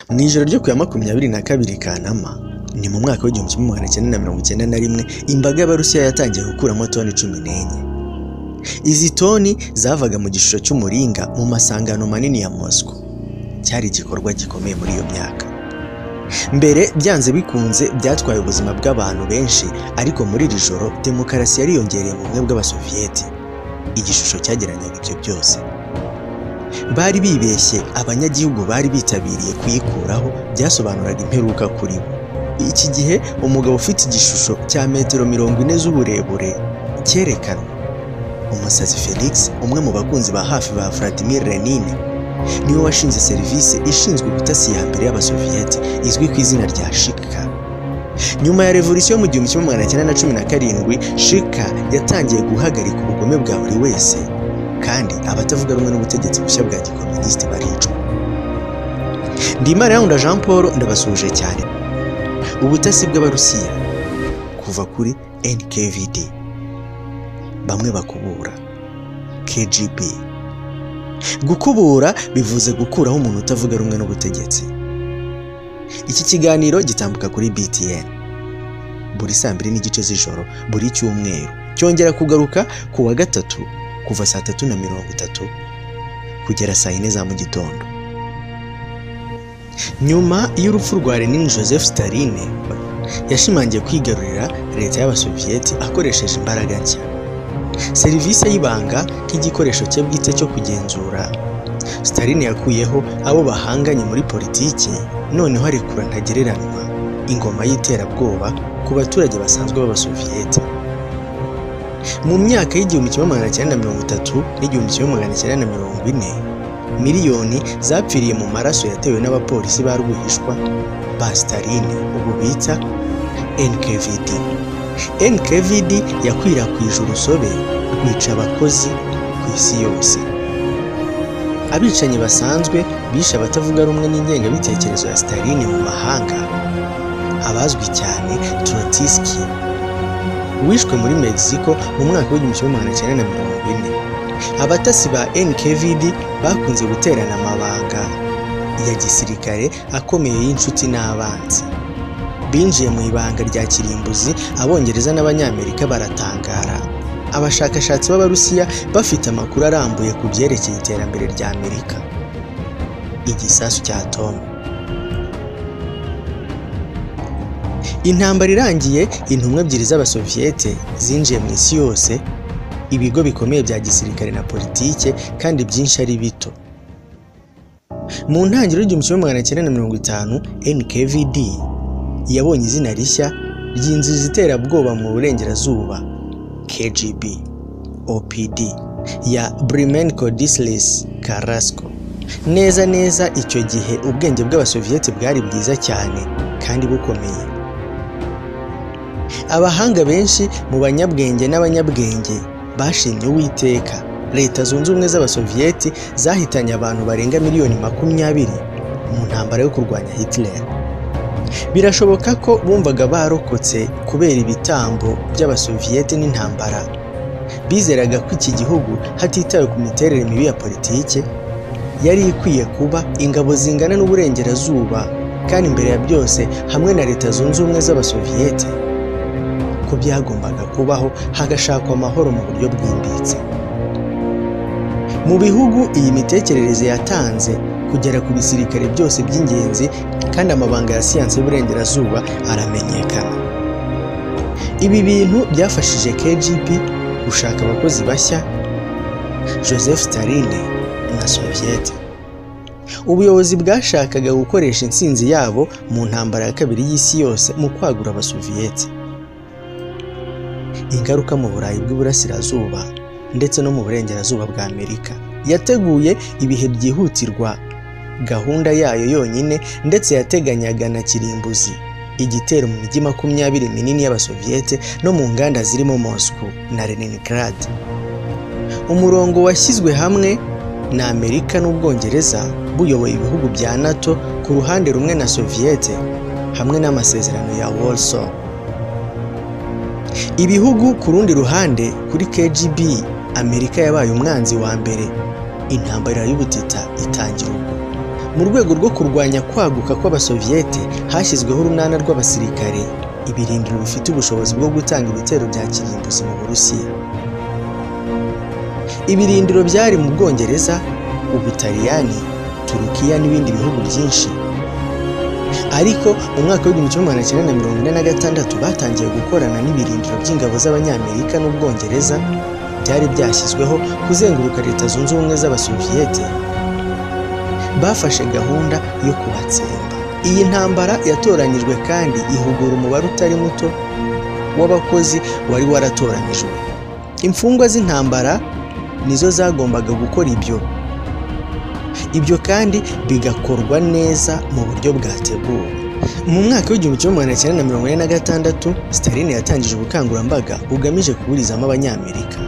Mu ijoro ryo ku ya 22 Kanama ni mu mwaka w'1991 imbaga y'Abarusiya yatangiye gukuramo toni 14. Izi toni zavaga mu gishusho cy'umuringa mu masangano manini ya Moscow. Cyari igikorwa gikomeye muri iyo myaka. Mbere byanze bikunze byatwaye ubuzima bw'abantu benshi, ariko muri iri joro demokarasi yariyongereye mu bumwe bw'Abasoviyeti. Igishusho cyageranyaga ibyo byose. Bari bibeshye, abanyagihugu bari bitabiriye kuyikuraho byasobanuraga imperuka kuri bo. Iki gihe umugabo ufite igishusho cya metero 40 z'uburebure cyerekanwa. Umusazi Felix, umwe mu bakunzi ba hafi ba Vladimir Lenin, niwe washinze serivisi ishinzwe ubutasi ya mbere y'Abasoviyeti izwi ku izina rya Shika. Nyuma ya revolution mu 1917, Shika yatangiye guhagarika ubugome bwa buri wese, kandi abatavuga rumwe n'ubutegetsi bushya bwa gikomunisiti baricwa. Ndimana Jean Paul ndabasuje cyane. Ubutasi bw'Abarusiya kuva kuri NKVD, bamwe bakubura KGB. Gukubura bivuze gukuraho umuntu utavuga rumwe n'ubutegetsi. Iki kiganiro gitambuka kuri BTN buri saa 2 z'ijoro buri cyumweru, cyongera kugaruka ku wa gatatu kuva saa 3:30 kugera saa 4 za mu gitondo. Nyuma y'urupfu rwa Lenin, Joseph Stalin yashimangiye kwigarurira leta y'Abasoviyeti akoresheje imbaraga nshya. Serivisi y'ibanga nk'igikoresho cye bwite cyo kugenzura, Stalin yakuyeho abo bahanganye muri politiki, noneho arekura ntagereranywa ingoma y'iterabwoba ku baturage basanzwe b'Abasoviyeti. Mu myaka y'1930 n'1940, miliyoni zapfiriye mu maraso yatewe n'abapolisi ba rwihishwa ba Stalin, ubu bita NKVD. NKVD yakwirakwije urusobe rwica abakozi ku isi yose. Abicanyi basanzwe bishe abatavuga rumwe n'ingengabitekerezo ya Stalin mu mahanga. Abazwi cyane Trotsky wishwe muri Mexico mu mwaka w'1940. Abatasi ba NKVD bakunze guterana amabanga ya gisirikare akomeye y'inshuti n'abanzi. Binjiye mu ibanga rya kirimbuzi, Abongereza n'Abanyamerika baratangara. Abashakashatsi b'Abarusiya bafite amakuru arambuye ku byerekeye iterambere rya Amerika. Igisasu cya atome. Intambara irangiye, intumwa ebyiri z'Abasoviyete zinjiye mu isi yose, ibigo bikomeye bya gisirikare na politike, kandi byinshi ari bito. Mu ntangiriro y'1950, NKVD yabonye izina rishya ry'inzu ziterabwoba mu burengerazuba, KGB OPD ya Bremenko Dislis Karasko. Neza icyo gihe ubwenge bw'Abasoviyeti bwari bwiza cyane kandi bukomeye. Abahanga benshi mu banyabwenge n'abanyabwenge bashimye Uwiteka. Leta Zunze Ubumwe z'Abasoviyeti zahitanye abantu barenga miliyoni 20 mu ntambara yo kurwanya Hitler. Birashoboka ko bumvaga barokotse kubera ibitambo by'Abasoviyeti n'intambara. Bizeraga ko iki gihugu, hatitawe ku miterere mibi ya politike, yari ikwiye kuba ingabo zingana n'uburengerazuba, kandi imbere ya byose hamwe na Leta Zunze Ubumwe z'Abasoviyeti, ko byagombaga kubaho hagashakwa amahoro mu buryo bwimbitse. Mu bihugu iyi mitekerereze yatanze kugera ku bisirikare byose by'ingenzi, kandi amabanga ya siyansi y'uburengerazuba aramenyekana. Ibi bintu byafashije KGB gushaka abakozi bashya, Joseph Stalin na Soviet. Ubuyobozi bwashakaga gukoresha intsinzi yabo mu ntambara ya kabiri y'isi yose mu kwagura Abasoviyeti. Ingaruka mu Burayi bw'Iburasirazuba ndetse no mu burengerazuba bwa Amerika. Yateguye ibihe byihutirwa gahunda yayo yonyine, ndetse yateganyaga na kirimbuzi, igitero mu mijyi 20 minini y'Abasoviyete no mu nganda zirimo Moscow na Leningrad. Umurongo washyizwe hamwe na Amerika n'Ubwongereza buyoboye ibihugu bya NATO ku ruhande rumwe na Soviete, hamwe n'amasezerano ya Warsaw. Ibihugu ku rundi ruhande, kuri KGB, Amerika yabaye umwanzi wa mbere. Intambara y'ubutita itangira ubwo. mu rwego rwo kurwanya kwaguka kw'abasoviyete hashyizweho urunana rw'abasirikare, ibirindiro bifite ubushobozi bwo gutanga ibitero bya kirimbuzi mu Burusiya. Ibirindiro byari mu Bwongereza, Ubutaliyani, Turukiya n'ibindi bihugu byinshi. Ariko mu mwaka w'1946 batangiye gukorana n'ibirindiro by'ingabo z'Abanyamerika n'Ubwongereza byari byashyizweho kuzenguruka Leta Zunze Ubumwe z'Abasoviyete. Bafashe gahunda yo kubatsemba. Iyi ntambara yatoranyijwe kandi ihugura umubare utari muto w'abakozi wari waratoranijwe. Imfungwa z'intambara nizo zagombaga gukora ibyo kandi bigakorwa neza mu buryo bwateguwe. Mu mwaka w'1946 Stalin yatangije ubukangurambaga bugamije kuburizamo Abanyamerika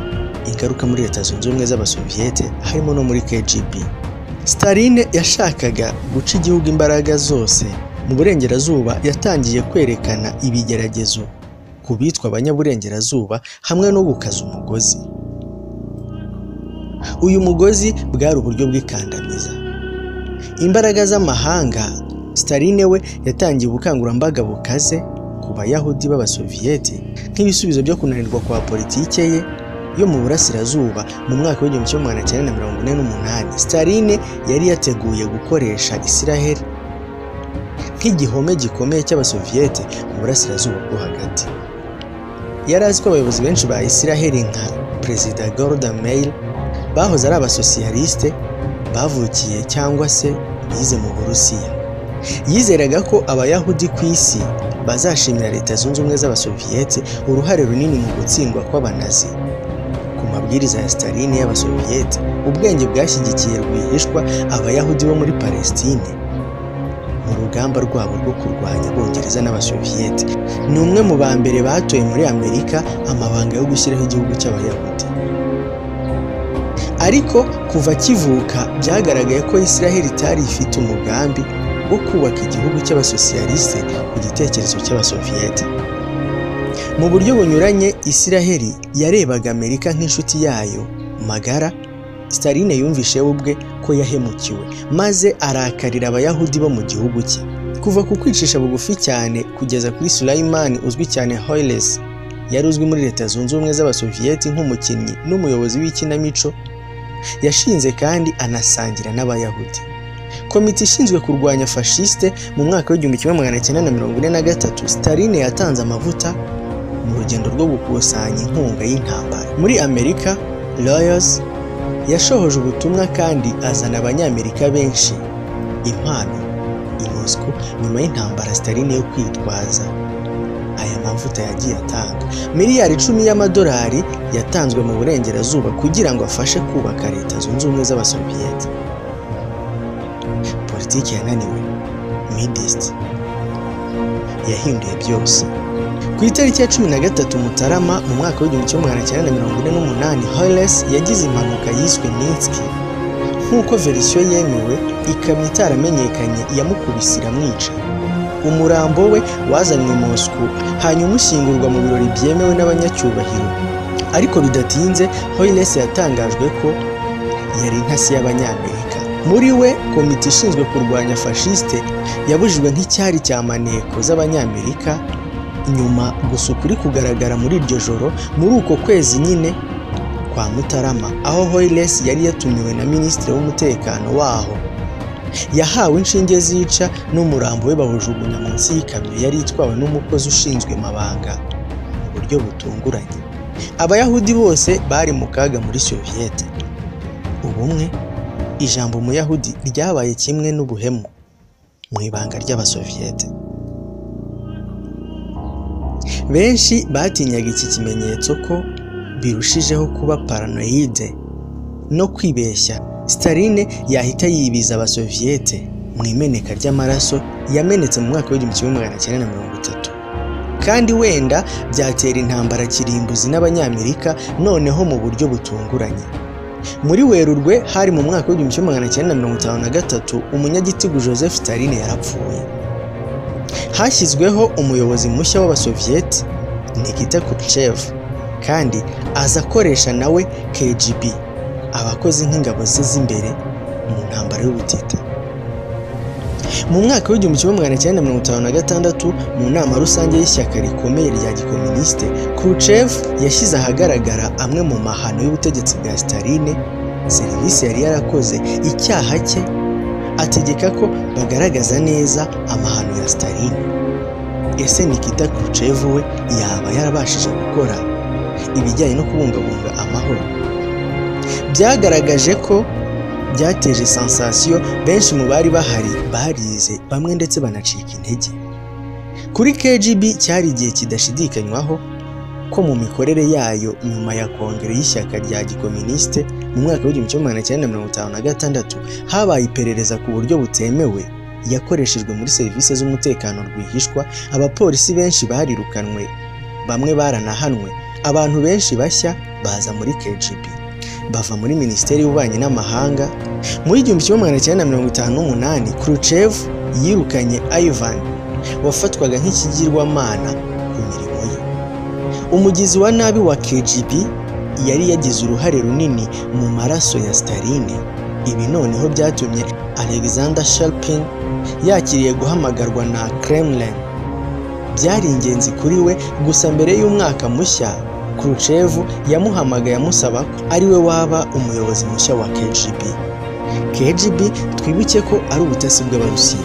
ingaruka muri Leta Zunze Ubumwe z'Abasoviyete, harimo no muri KGB. Stalin yashakaga guca igihugu imbaraga zose. Mu burengerazuba yatangiye kwerekana ibigeragezo ku bitwa abanyaburengerazuba hamwe no gukaza umugozi. Uyu mugozi bwari uburyo bw'ikandamiza. Imbaraga z'amahanga. Stalin we yatangiye ubukangurambaga bukaze ku Bayahudi b'Abasoviyete nk'ibisubizo byo kunanirwa kwa politike ye yo mu burasirazuba. Mu mwaka w'1948 Stalin yari yateguye gukoresha Israel nk'igihome gikomeye cy'Abasoviyete mu burasirazuba bwo hagati. Yari azi ko abayobozi benshi ba Israel nka Perezida Golda Meir bahoze ari abasosiyaliste bavukiye cyangwa se bize mu Burusiya. Yizeraga ko Abayahudi ku isi bazashimira Leta Zunze Ubumwe z'Abasoviyete uruhare runini mu gutsindwa kw'Abanazi. Ku mabwiriza ya Stalin y'Abasoviyete, ubwenge bwashyigikiye rwihishwa Abayahudi bo muri Palestine mu rugamba rwabo rwo kurwanya Abongereza n'Abasoviyete. Ni umwe mu ba mbere batoye muri Amerika amabanga yo gushyiraho igihugu cy'Abayahudi. Ariko kuva kivuka byagaragaye ko Israel itari ifite umugambi wo kubaka igihugu cy'abasosiyaliste ku gitekerezo cy'Abasoviyete. Mu buryo bunyuranye, Israel yarebaga Amerika nk'inshuti yayo magara. Stalin yumvishe ubwe ko yahemukiwe maze arakarira Abayahudi bo mu gihugu cye. Kuva ku kwicisha bugufi cyane kugeza kuri Sulaiman uzwi cyane Hoyles, yari uzwi muri Leta Zunze Ubumwe z'Abasoviyete nk'umukinnyi n'umuyobozi w'ikinamico. Yashinze kandi anasangira n'Abayahudi komite ishinzwe kurwanya fasciste. Mu mwaka w'1943 Stalin yatanze amavuta mu rugendo rwo gukusanya inkunga y'intambara. Muri Amerika, Lawyers yashohoje ubutumwa kandi azana Abanyamerika benshi impano i Moscow nyuma y'intambara Stalin yo kwitwaza. Aya mavuta yagiye atanga miliyari 10 y'amadolari yatanzwe mu burengerazuba kugira ngo afashe kubaka Leta Zunze Ubumwe z'Abasoviyete. Politiki yananiwe. Midist yahinduye byose. Ku itariki ya 13 Mutarama mu mwaka w'1948 Hoyles yagize impanuka yiswe Minsky. Nk'uko verisiyo yemewe ikaba itaramenyekanye yamukubisira mwica. Umurambo we wazanywe Moscow hanyuma ushyingurwa mu birori byemewe n'abanyacyubahiro. Ariko bidatinze Hoyles yatangajwe ko yari intasi y'Abanyamerika. Muri we komite ishinzwe kurwanya fasciste yabujijwe nk'icyari cya maneko z'Abanyamerika. Nyuma gusa ukuri kugaragara muri iryo joro muri uko kwezi nyine kwa Mutarama, aho Hoyles yari yatumiwe na Minisitiri w'umutekano waho. Yahawe inshinge zica n'umurambo we bawujugunya munsi y'ikamyo yari itwawe n'umukozi ushinzwe mabanga mu buryo butunguranye. Abayahudi bose bari mu kaga muri Soviet. Ubumwe, ijambo Umuyahudi ryabaye kimwe n'ubuhemu mu ibanga ry'Abasoviyete. Benshi batinyaga iki kimenyetso ko birushijeho kuba paranoide no kwibeshya. Stalin yahita yibiza Abasoviyete mu imeneka ry'amaraso yamenetse mu mwaka w'1930, kandi wenda byatera intambara kirimbuzi n'Abanyamerika noneho mu buryo butunguranye. Muri Werurwe hari mu mwaka w'1953 umunyagitugu Joseph Stalin yarapfuye. Hashyizweho umuyobozi mushya w'Abasoviyete Nikita Khrushchev, kandi azakoresha nawe KGB, abakozi nk'ingabo ze z'imbere mu ntambara y'ubutita. Mu mwaka w'1956 mu nama rusange y'ishyaka rikomeye rya gikomuniste, Khrushchev yashyize ahagaragara amwe mu mahano y'ubutegetsi bwa Staline. Serivisi yari yarakoze icyaha cye, ategeka ko bagaragaza neza amahano ya Staline. Ese Nikita Khrushchev we yaba yarabashije gukora ibijyanye no kubungabunga amahoro? Byagaragaje ko byateje sensation, benshi mu bari bahari barize, bamwe ndetse banacika intege. Kuri KGB cyari igihe kidashidikanywaho ko mu mikorere yayo nyuma ya kongere y'ishyaka rya gikomuniste mu mwaka w'1956 habaye iperereza ku buryo butemewe yakoreshejwe muri serivisi z'umutekano rwihishwa. Abapolisi benshi barirukanwe, bamwe baranahanwe. Abantu benshi bashya baza muri KGB bava muri Minisiteri y'Ububanyi n'Amahanga. Muri 1958 Khrushchev yirukanye Ivan wafatwaga nk'ikigirwamana ku mirimo ye. Umugizi wa nabi wa KGB yari yagize uruhare runini mu maraso ya Staline. Ibi noneho byatumye Alexander Sharpin yakiriye guhamagarwa na Kremlin. Byari ingenzi kuri we, gusa mbere y'umwaka mushya Khrushchev yamuhamagaye amusaba ko ari we waba umuyobozi mushya wa KGB. KGB twibuke ko ari ubutasi bw'Abarusiya.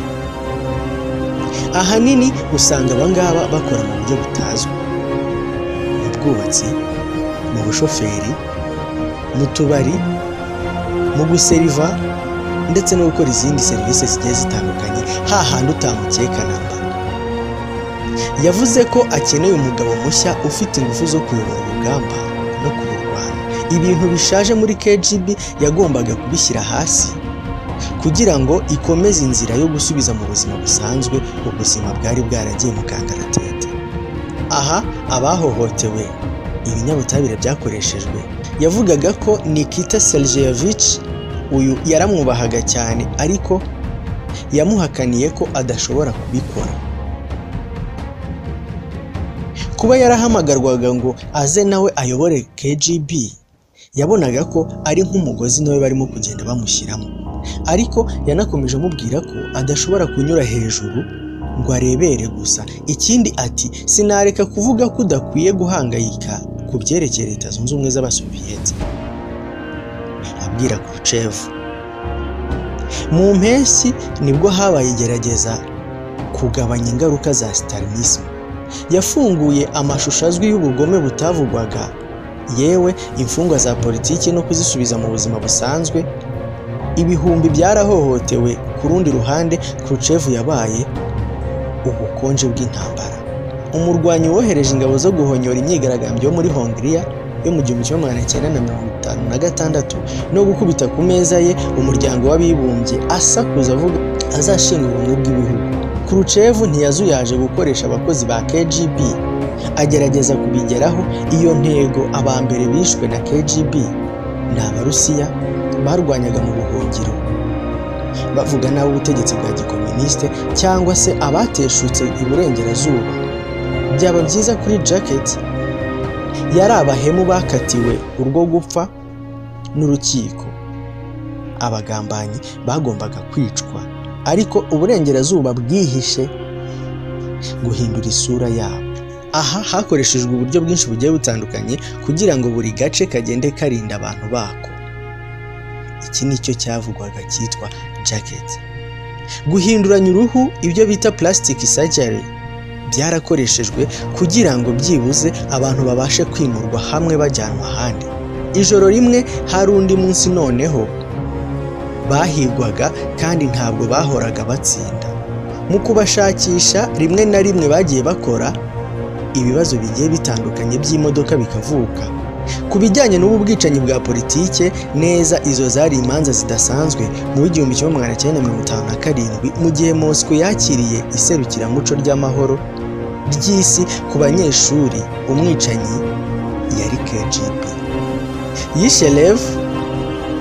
Ahanini usanga abangaba bakora mu buryo butazwi: mu bwubatsi, mu bushoferi, mu tubari, mu guseriva ndetse no gukora izindi serivisi zigiye zitandukanye hahandi utamukeka namba. Yavuze ko akeneye umugabo mushya ufite ingufu zo kuyobora urugamba no kururwana. Ibintu bishaje muri KGB yagombaga kubishyira hasi kugira ngo ikomeze inzira yo gusubiza mu buzima busanzwe ubuzima bwari bwaragiye mu kangaratete. Aha abahohotewe, ibinyabutabire byakoreshejwe. Yavugaga ko Nikita Sergeyevich uyu yaramwubahaga cyane, ariko yamuhakaniye ko adashobora kubikora. Kuba yarahamagarwaga ngo aze nawe ayobore KGB, yabonaga ko ari nk'umugozi nawe barimo kugenda bamushyiramo, ariko yanakomeje amubwira ko adashobora kunyura hejuru ngo arebere gusa. Ikindi ati, sinareka kuvuga ko udakwiye guhangayika ku byerekeye Leta Zunze Ubumwe z'Abasoviyeti, abwira Khrushchev. Mu mpeshyi nibwo habaye igerageza kugabanya ingaruka za Stalinisme. Yafunguye amashusho azwi y'ubugome butavugwaga, yewe imfungwa za politiki no kuzisubiza mu buzima busanzwe. Ibihumbi byarahohotewe. Ku rundi ruhande, Khrushchev yabaye ubukonje bw'intambara. Umurwanyi wohereje ingabo zo guhonyora imyigaragambyo muri Hongiriya yo mu 1956 no gukubita ku meza ye umuryango w'abibumbye asakuza avuga azashinga ubumwe bw'ibihugu. Khrushchev ntiyazuyaje gukoresha abakozi ba KGB, agerageza kubigeraho iyo ntego. Abambere bishwe na KGB ni Abarusiya barwanyaga mu buhungiro bavuga nabi ubutegetsi bwa gikomuniste, cyangwa se abateshutse iburengerazuba. Byaba byiza kuri Jacket yari abahemu bakatiwe urwo gupfa n'urukiko. Abagambanyi bagombaga kwicwa, ariko uburengerazuba bwihishe guhindura isura yabo. Aha hakoreshejwe uburyo bwinshi bugiye butandukanye kugira ngo buri gace kagende karinda abantu bako. Iki nicyo cyavugwaga cyitwa Jacket. Guhinduranya uruhu, ibyo bita plastic surgery, byarakoreshejwe kugira ngo byibuze abantu babashe kwimurwa hamwe bajyanwa ahandi. Ijoro rimwe hari undi munsi noneho bahigwaga, kandi ntabwo bahoraga batsinda. Mu kubashakisha, rimwe na rimwe bagiye bakora ibibazo bigiye bitandukanye by'imodoka bikavuka. Ku bijyanye n'ubu bwicanyi bwa politike, neza izo zari imanza zidasanzwe. Mu 1957 mu gihe Moscow yakiriye iserukiramuco ry'amahoro ry'isi ku banyeshuri, umwicanyi yari KGB. Yishe Lev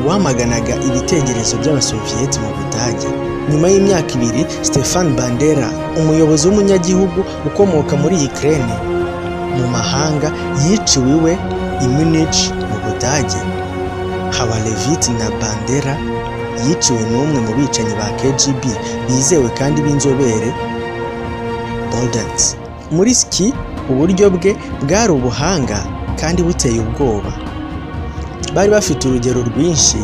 wamaganaga ibitekerezo by'Abasoviyeti mu Budage. Nyuma y'imyaka 2, Stefan Bandera, umuyobozi w'umunyagihugu ukomoka muri Ukraine mu mahanga, yiciwe iwe i Munich mu Budage. Habalevit na Bandera yiciwe n'umwe mu bicanyi ba KGB bizewe kandi b'inzobere, Boldensk. Muri ski uburyo bwe bwari ubuhanga kandi buteye ubwoba. Bari bafite urugero rwinshi,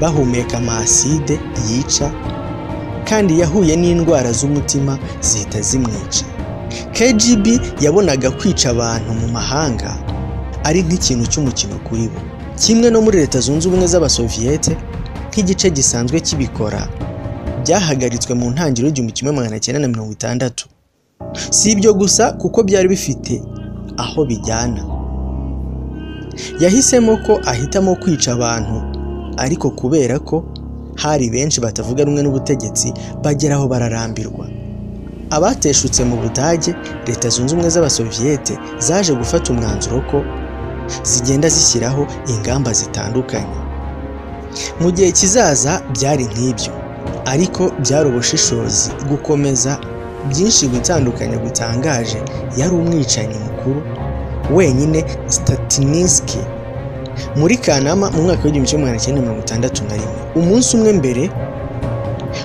bahumeka amaside yica, kandi yahuye n'indwara z'umutima zihita zimwica. KGB yabonaga kwica abantu mu mahanga ari nk'ikintu cy'umukino kuri bo, kimwe no muri Leta Zunze Ubumwe z'Abasoviyete nk'igice gisanzwe kibikora. Byahagaritswe mu ntangiriro y'1960. Si ibyo gusa kuko byari bifite aho bijyana. Yahisemo ko ahitamo kwica abantu, ariko kubera ko hari benshi batavuga rumwe n'ubutegetsi bageraho bararambirwa. Abateshutse mu Budage, Leta Zunze Ubumwe z'Abasoviyete zaje gufata umwanzuro ko zigenda zishyiraho ingamba zitandukanye. Mu gihe kizaza byari nk'ibyo, ariko byari ubushishozi gukomeza byinshi bitandukanye bitangaje. Yari umwicanyi mukuru wenyine, Statinsky. Muri Kanama mu mwaka w'1961, umunsi umwe mbere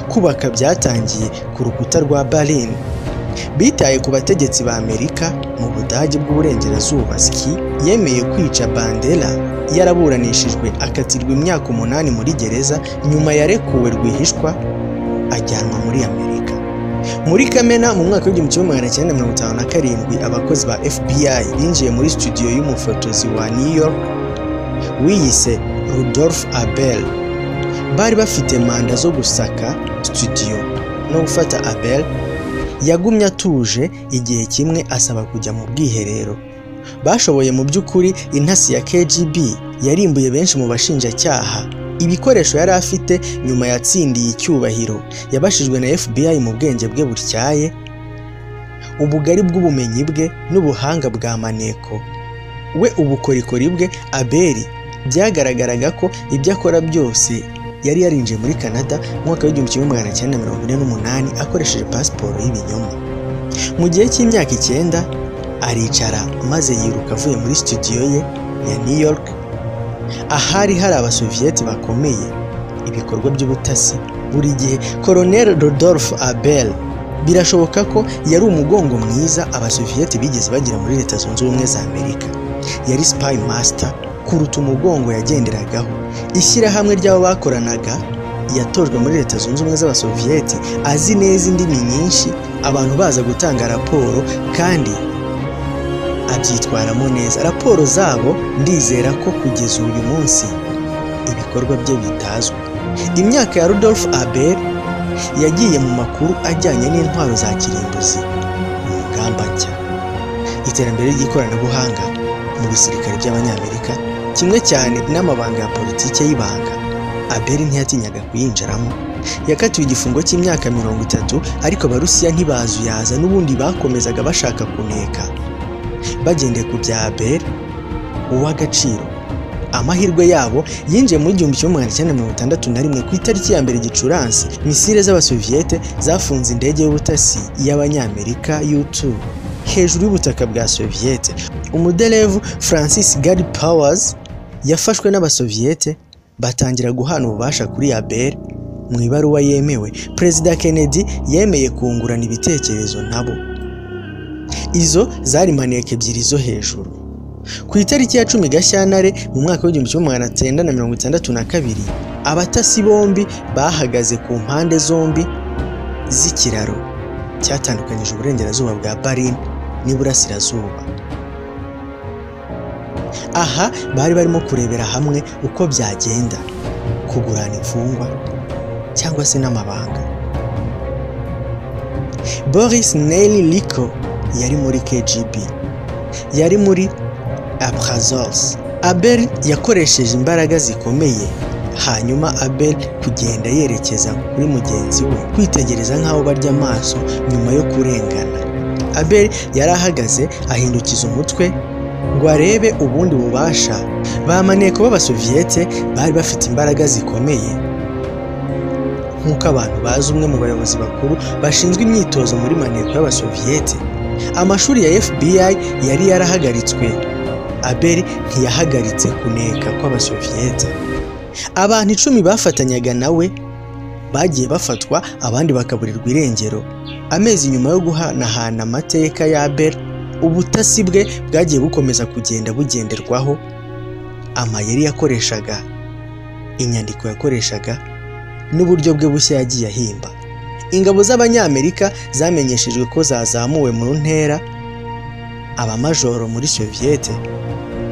kubaka byatangiye ku rukuta rwa Berlin, bitaye ku bategetsi ba Amerika mu Budage bw'uburengerazuba. Ski yemeye kwica Bandera, yaraburanishijwe akatirwa imyaka 8 muri gereza, nyuma yarekuwe rwihishwa ajyanwa muri Amerika. Muri Kamena mu mwaka w'1957, abakozi ba FBI binjiye muri studio y'umufotozi wa New York wiyise Rudolf Abel. Bari bafite manda zo gusaka studio no gufata. Abel yagumye atuje, igihe kimwe asaba kujya mu bwiherero. Bashoboye mu by'ukuri. Intasi ya KGB yarimbuye benshi mu bashinjacyaha. Ibikoresho yari afite nyuma yatsindiye icyubahiro yabashijwe na FBI mu bwenge bwe butyaye, ubugari bw'ubumenyi bwe n'ubuhanga bwa maneko we. Ubukorikori bwe Abel byagaragaraga ko ibyo akora byose yari yarinjiye muri Canada mu mwaka w'1948 akoresheje pasiporo y'ibinyoma. Mu gihe cy'imyaka 9 aricara maze yiruka avuye muri studio ye ya New York, ahari hari abasoviyeti bakomeye. Ibikorwa by'ubutasi buri gihe. Colonel Rudolf Abel birashoboka ko yari umugongo mwiza abasoviyeti bigeze bagira muri Leta Zunze Ubumwe za Amerika. Yari spy master kuruta umugongo yagenderagaho. Ishyirahamwe ry'abo bakoranaga yatojwe muri Leta Zunze Ubumwe z'Abasoviyeti, azi neza indimi nyinshi, abantu baza gutanga raporo kandi abyitwaramo neza. Raporo zabo ndizera ko kugeza uyu munsi ibikorwa bye bitazwi. Imyaka ya Rudolf Abel yagiye mu makuru ajyanye n'intwaro za kirimbuzi mu ngamba nshya. Iterambere ry'ikoranabuhanga mu bisirikare by'Abanyamerika, kimwe cyane n'amabanga ya politike y'ibanga, Abel ntiyatinyaga kuyinjiramo. Yakatiwe igifungo cy'imyaka 30, ariko Abarusiya ntibazuyaza, n'ubundi bakomezaga bashaka kuneka. Bagendeye ku bya Abel uw'agaciro, amahirwe yabo yinjiye muri 1961 ku itariki ya 1 Gicurasi. Misile z'Abasoviyete zafunze indege y'ubutasi y'Abanyamerika U-2 hejuru y'ubutaka bwa Soviyete. Umuderevu Francis Gary Powers yafashwe n'Abasoviyete, batangira guhana ububasha kuri Abel. Mu ibaruwa yemewe, Perezida Kennedy yemeye kungurana ibitekerezo nabo. Izo zari maneko ebyiri zo hejuru. Ku itariki ya 10 Gashyantare mu mwaka w'1962, abatasi bombi bahagaze ku mpande zombi z'ikiraro cyatandukanyije uburengerazuba bwa Berlin n'iburasirazuba. Aha bari barimo kurebera hamwe uko byagenda, kugurana imfungwa cyangwa se n'amabanga. Boris Neil-Liko yari muri KGB, yari muri Abkhazos. Abel yakoresheje imbaraga zikomeye, hanyuma Abel kugenda yerekeza kuri mugenzi we, kwitegereza nk'aho barya amaso nyuma yo kurengana. Abel yarahagaze ahindukiza umutwe ngo arebe ubundi bubasha. Ba maneko b'Abasoviyete bari bafite imbaraga zikomeye, nk'uko abantu bazi umwe mu bayobozi bakuru bashinzwe imyitozo muri maneko y'Abasoviyete. Amashuri ya FBI yari yarahagaritswe. Abel ntiyahagaritse kuneka kw'Abasoviyete. Abantu 10 bafatanyaga nawe bagiye bafatwa, abandi bakaburirwa irengero. Amezi nyuma yo guhanahana amateka ya Abel, ubutasi bwe bwagiye bukomeza kugenda bugenderwaho. Amayeri yakoreshaga, inyandiko yakoreshaga, n'uburyo bwe bushya yagiye ahimba. Ingabo z'Abanyamerika zamenyeshejwe ko zazamuwe mu ntera, abamajoro muri Soviet,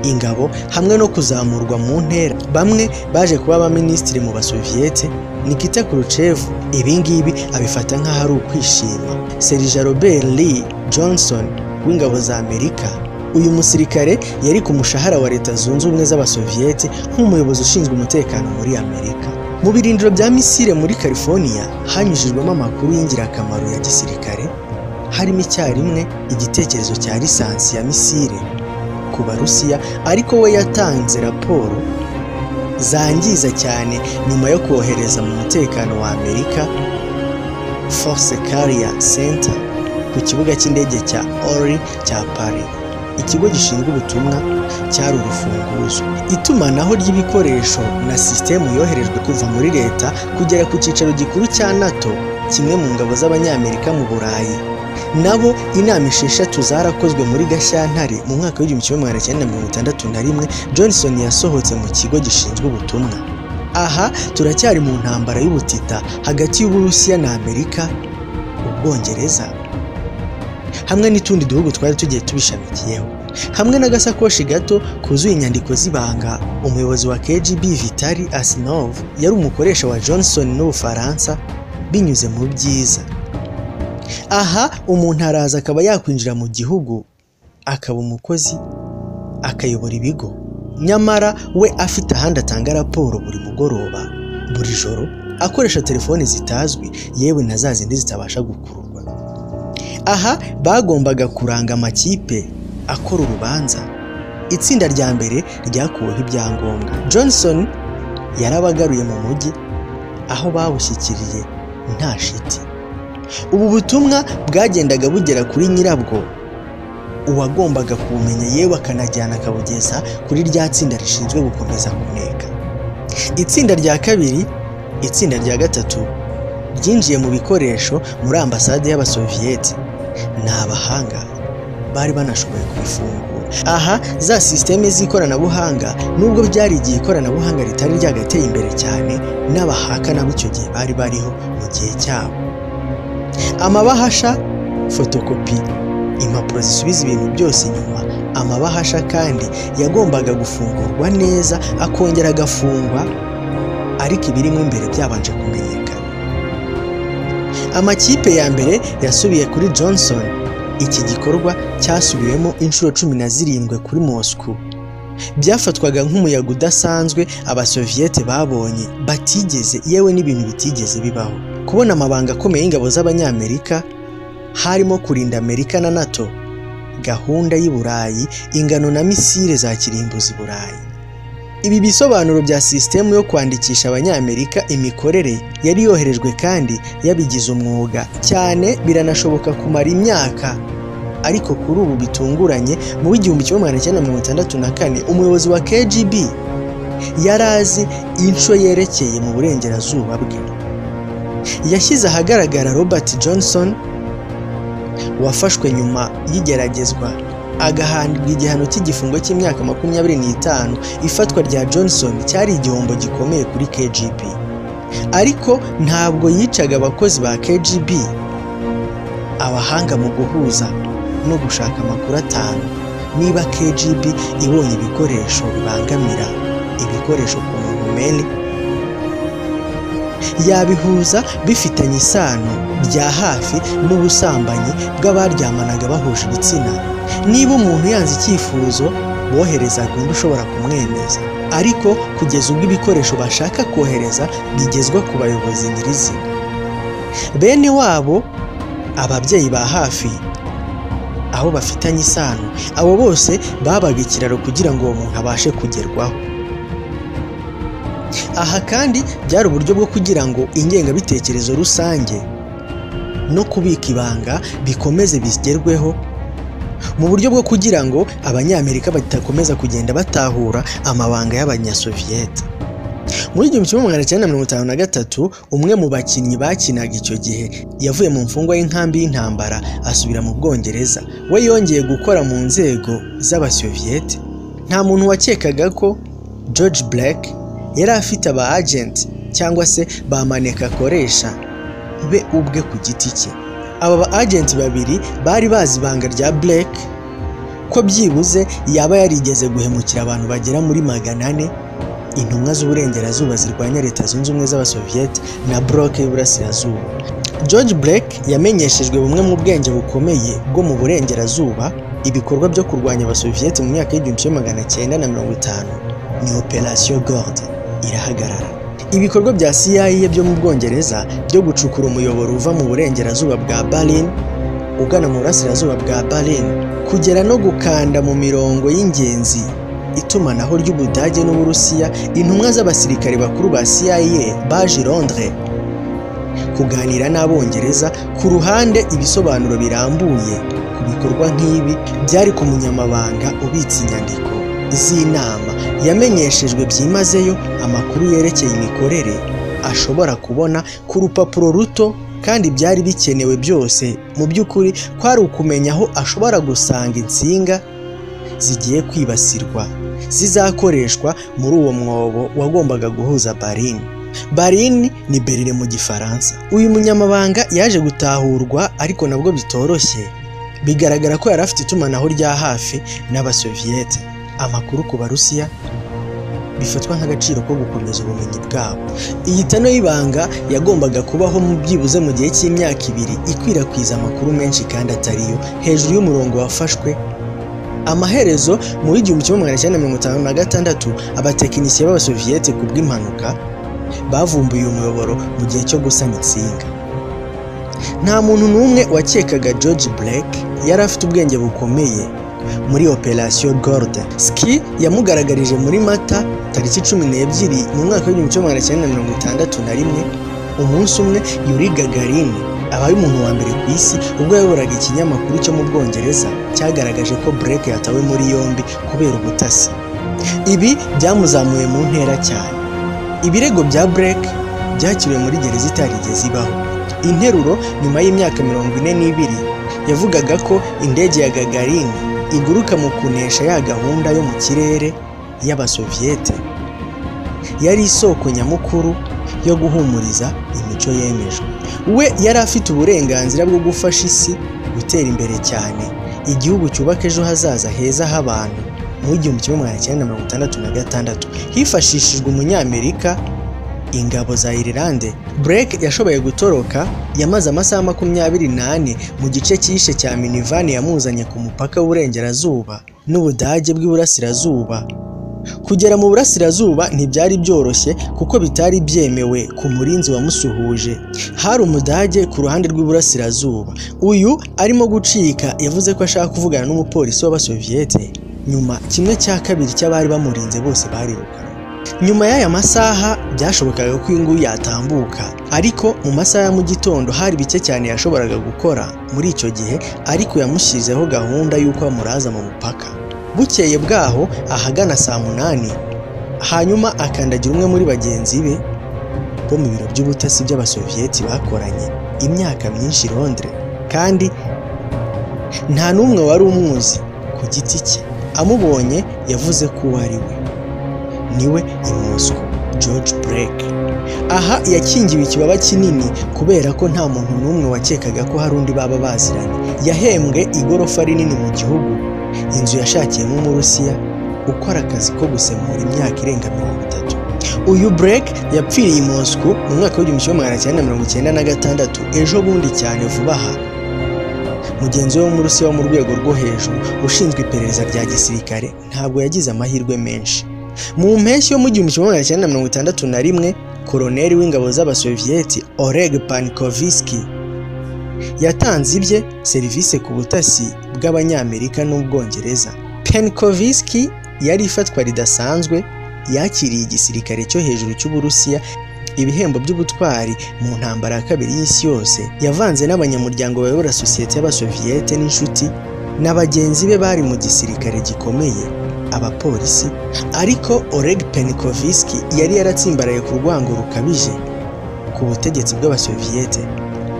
ingabo hamwe no kuzamurwa mu ntera. Bamwe baje kuba abaminisitiri mu Basoviet. Nikita Khrushchev ibingibi abifata nk'aho ari ukwishima. Sergeant Robert Lee Johnson w'ingabo za Amerika, uyu musirikare yari ku mushahara wa Leta Zunze Ubumwe z'Abasoviet nk'umuyobozi ushinzwe umutekano muri Amerika. Mu birindiro bya misile muri California hanyujijwemo amakuru y'ingirakamaro ya gisirikare, harimo icyarimwe igitekerezo cya lisansi ya misile ku Barusiya, ariko we yatanze raporo zangiza cyane nyuma yo kohereza mu mutekano wa Amerika Force Carrier Center ku kibuga cy'indege cya Orly cya Paris. Ikigo gishinzwe ubutumwa cyari urufunguzo. Itumanaho ry'ibikoresho na sisitemu yoherejwe kuva muri leta kugera ku cyicaro gikuru cya NATO, kimwe mu ngabo z'Abanyamerika mu Burayi. Nabo inama 6 zarakozwe muri Gashyantare mu mwaka w'1961. Johnson yasohotse mu kigo gishinzwe ubutumwa. Aha turacyari mu ntambara y'ubutita hagati y'Uburusiya na Amerika, Ubwongereza hamwe n'itundi duhugu twari tugiye tubishamikiyeho, hamwe n'agasakoshi gato kuzuye inyandiko z'ibanga. Umuyobozi wa KGB Vitali Asinov yari umukoresha wa Johnson n'Ubufaransa binyuze mu byiza. Aha umuntu araza akaba yakwinjira mu gihugu, akaba umukozi, akayobora ibigo, nyamara we afite ahandi atanga raporo buri mugoroba, buri joro, akoresha telefoni zitazwi, yewe na za zindi zitabasha gukururwa. Aha bagombaga kuranga amakipe akora urubanza. Itsinda rya mbere ryakuweho ibyangombwa. Johnson yarabagaruye mu mujyi aho babushyikiriye nta shiti. Ubu butumwa bwagendaga bugera kuri nyirabwo, uwagombaga kumenya, yewe akanajyana akabugeza kuri rya tsinda rishinzwe gukomeza kuneka. Itsinda rya kabiri, itsinda rya gatatu ryinjiye mu bikoresho muri ambasade y'Abasoviet. Ni abahanga, bari banashoboye kubifungura. Aha za sisiteme z'ikoranabuhanga, nubwo byari igihe ikoranabuhanga ritari ryagateye imbere cyane, n'abahaka nabo icyo gihe bari bariho mu gihe cyabo. Amabahasha, fotokopi, impapuro zisubiza ibintu byose inyuma. Amabahasha kandi yagombaga gufungurwa neza, akongera agafungwa, ariko ibirimo imbere byabanje kumenyekana. Amakipe ya mbere yasubiye kuri Johnson. Iki gikorwa cyasubiwemo inshuro 17 kuri Moscow. Byafatwaga nk'umuyaga udasanzwe Abasoviet babonye batigeze, yewe n'ibintu bitigeze bibaho. Kubona amabanga akomeye y'ingabo z'Abanyamerika, harimo kurinda Amerika na NATO, gahunda y'I Burayi, ingano na misile za kirimbuzi Burayi. Ibi bisobanuro bya sisitemu yo kwandikisha Abanyamerika imikorere yari yoherejwe kandi yabigize umwuga cyane, biranashoboka kumara imyaka. Ariko kuri ubu bitunguranye, mu 1964 umuyobozi wa KGB yarazi inco yerekeye mu burengerazuba bwe. Yashyize ahagaragara Robert Johnson, wafashwe nyuma y'igeragezwa agahanirwa igihano cy'igifungo cy'imyaka 25. Ifatwa rya Johnson cyari igihombo gikomeye kuri KGB, ariko ntabwo yicaga abakozi ba KGB. Abahanga mu guhuza no gushaka amakuru atanu niba KGB ibonye ibikoresho bibangamira ibikoresho ku muntu meni, yabihuza bifitanye isano rya hafi n'ubusambanyi bw'abaryamanaga bahuje ibitsina. Niba umuntu yanze icyifuzo, boherezaga undi ushobora kumwemeza, ariko kugeza ubwo ibikoresho bashaka kohereza bigezwa ku bayobozi nyirizina. Bene wabo, ababyeyi ba hafi, aho bafitanye isano, abo bose babaga ikiraro kugira ngo uwo muntu abashe kugerwaho. Aha kandi byari uburyo bwo kugira ngo ingengabitekerezo rusange no kubika ibanga bikomeze bigerweho, mu buryo bwo kugira ngo Abanyamerika batakomeza kugenda batahura amabanga y'Abanyasoviet. Muri 1953 umwe mu bakinnyi bakinaga icyo gihe yavuye mu mfungwa y'inkambi y'intambara asubira mu Bwongereza. We yongeye gukora mu nzego z'Abasoviet. Nta muntu wakekaga ko George Black yari afite aba agent cyangwa se ba maneka akoresha be ubwe ku giti cye. Aba ba agent babiri bari bazi ibanga rya Black ko byibuze yaba yarigeze guhemukira abantu bagera muri 400, intumwa z'uburengerazuba zirwanya Leta Zunze Ubumwe z'Abasoviet na bloc y'Uburasirazuba. George Black yamenyeshejwe bumwe mu bwenge bukomeye bwo mu burengerazuba. Ibikorwa byo kurwanya Abasoviet mu myaka y'1950 ni Operation Gord irahagarara. Ibikorwa bya CIA byo mu Bwongereza byo gucukura umuyoboro uva mu burengerazuba bwa Berlin ugana mu burasirazuba bwa Berlin kugera no gukanda mu mirongo y'ingenzi itumanaho ry'Ubudage n'Uburusiya. Intumwa z'abasirikare bakuru ba CIA baje Londres kuganira n'Abongereza. Ku ruhande ibisobanuro birambuye ku bikorwa nk'ibi byari ku munyamabanga ubitse inyandiko z'inama. Yamenyeshejwe byimazeyo amakuru yerekeye imikorere ashobora kubona ku rupapuro ruto, kandi byari bikenewe byose mu by'ukuri kwari ukumenya aho ashobora gusanga insinga zigiye kwibasirwa zizakoreshwa muri uwo mwobo wagombaga guhuza Berlin. Berlin ni Berlin mu Gifaransa. Uyu munyamabanga yaje gutahurwa ariko nabwo bitoroshye. Bigaragara ko yari afite itumanaho rya hafi n'Abasoviet. Amakuru ku Barusiya bifatwa nk'agaciro ko gukomeza ubumenyi bwabo. Iyi tano y'ibanga yagombaga kubaho mu byibuze mu gihe cy'imyaka 2 ikwirakwiza amakuru menshi kandi atariyo hejuru y'umurongo wafashwe. Amaherezo mu 1956 abatekinisiye b'Abasoviet ku bw'impanuka bavumbuye umuyoboro mu gihe cyo gusana insinga. Nta muntu n'umwe wakekaga George Black yari afite ubwenge bukomeye muri Operation Gord. Ski yamugaragarije muri Mata tariki 12 mu mwaka w'1961. Umunsi umwe Yuri Gagarin abaye umuntu wa mbere ku isi ubwo yayoboraga ikinyamakuru cyo mu Bwongereza cyagaragaje ko Black yatawe muri yombi kubera ubutasi. Ibi byamuzamuye mu ntera cyane. Ibirego bya Black byakiriwe muri gereza itarigeze ibaho. Interuro nyuma y'imyaka 42 yavugaga ko indege ya Gagarin iguruka mu kunesha ya gahunda yo mu kirere y'Abasoviet yari isoko nyamukuru yo guhumuriza imico yemejwe. We yari afite uburenganzira bwo gufasha isi gutera imbere cyane, igihugu cyubaka ejo hazaza heza h'abantu. Mu 1966 hifashishijwe umunyamerika ingabo za Ireland, Black yashoboye gutoroka. Yamaze amasaha 28 mu gice cyishe cya minivan yamuzanye ku mupaka w'uburengerazuba n'Ubudage bw'iburasirazuba. Kugera mu burasirazuba ntibyari byoroshye kuko bitari byemewe ku murinzi wamusuhuje. Hari Umudage ku ruhande rw'iburasirazuba. Uyu arimo gucika yavuze ko ashaka kuvugana n'umupolisi w'Abasoviet. Nyuma 1/2 cy'abari bamurinze bose bariruka. Nyuma y'aya masaha byashobokaga ko ingu yatambuka, ariko mu masaha ya mu gitondo hari bike cyane yashoboraga gukora muri icyo gihe, ariko yamushyizeho gahunda y'uko amuraza mu mupaka. Bukeye bwaho ahagana saa 8 hanyuma akandagira umwe muri bagenzi be bo mu biro by'ubutasi by'Abasoviet bakoranye imyaka myinshi Londres, kandi nta n'umwe wari umuzi ku giti cye. Amubonye yavuze ko ari we niwe i Moscow, George Black. Aha yakingiwe ikibaba kinini kubera ko nta muntu n'umwe wakekaga ko hari undi baba baziranye. Yahembwe igorofa rinini mu gihugu, inzu yashakiyemo Umurusiya ukora akazi ko gusemura imyaka irenga 30. Uyu Black yapfiriye i Moscow mu mwaka w'1996 ejo bundi cyane vuba aha. Mugenzi we w'Umurusiya wo mu rwego rwo hejuru ushinzwe iperereza rya gisirikare ntabwo yagize amahirwe menshi. Mu mpeshyi yo mu 1961 koloneli w'ingabo z'Abasoviet Oleg Pankovsky yatanze ibye serivisi ku butasi bw'Abanyamerika n'Ubwongereza. Pankovsky yari ifatwa ridasanzwe, yakiriye igisirikare cyo hejuru cy'Uburusiya ibihembo by'ubutwari mu ntambara ya kabiri y'isi yose. Yavanze n'abanyamuryango bayobora sosiyete y'Abasoviet n'inshuti n'abagenzi be bari mu gisirikare gikomeye. abapolisi, ariko Oleg Penkovsky yari yaratsimbaraye ku rwango rukabije ku butegetsi bw'abasoviyete.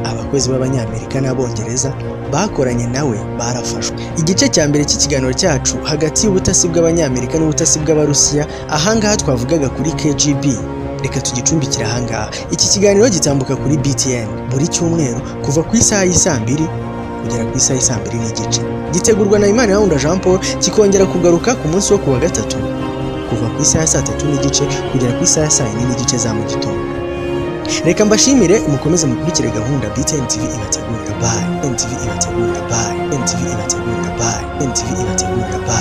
Abakozi b'Abanyamerika n'Abongereza bakoranye nawe barafashwe. Igice cya mbere cy'ikiganiro cyacu hagati y'ubutasi bw'Abanyamerika n'ubutasi bw'Abarusiya, ahangaha twavugaga kuri KGB, reka tugicumbikira ahangaha. Iki kiganiro gitambuka kuri BTN buri cyumweru kuva ku isaha y'isambiri kugera ku isaha y'isambiri n'igice. Gitegurwa na Imanirahunda Jean Paul, kikongera kugaruka ku munsi wo kuwa gatatu kuva ku isaha ya 3:30 kugera ku isaha ya 4:30 za mu gitondo. Reka mbashimire, mukomeze mukurikire gahunda BTN TV ibategurira. Bye. BTN TV ibategurira. Bye. BTN TV ibategurira. Bye. BTN TV ibategurira. Bye.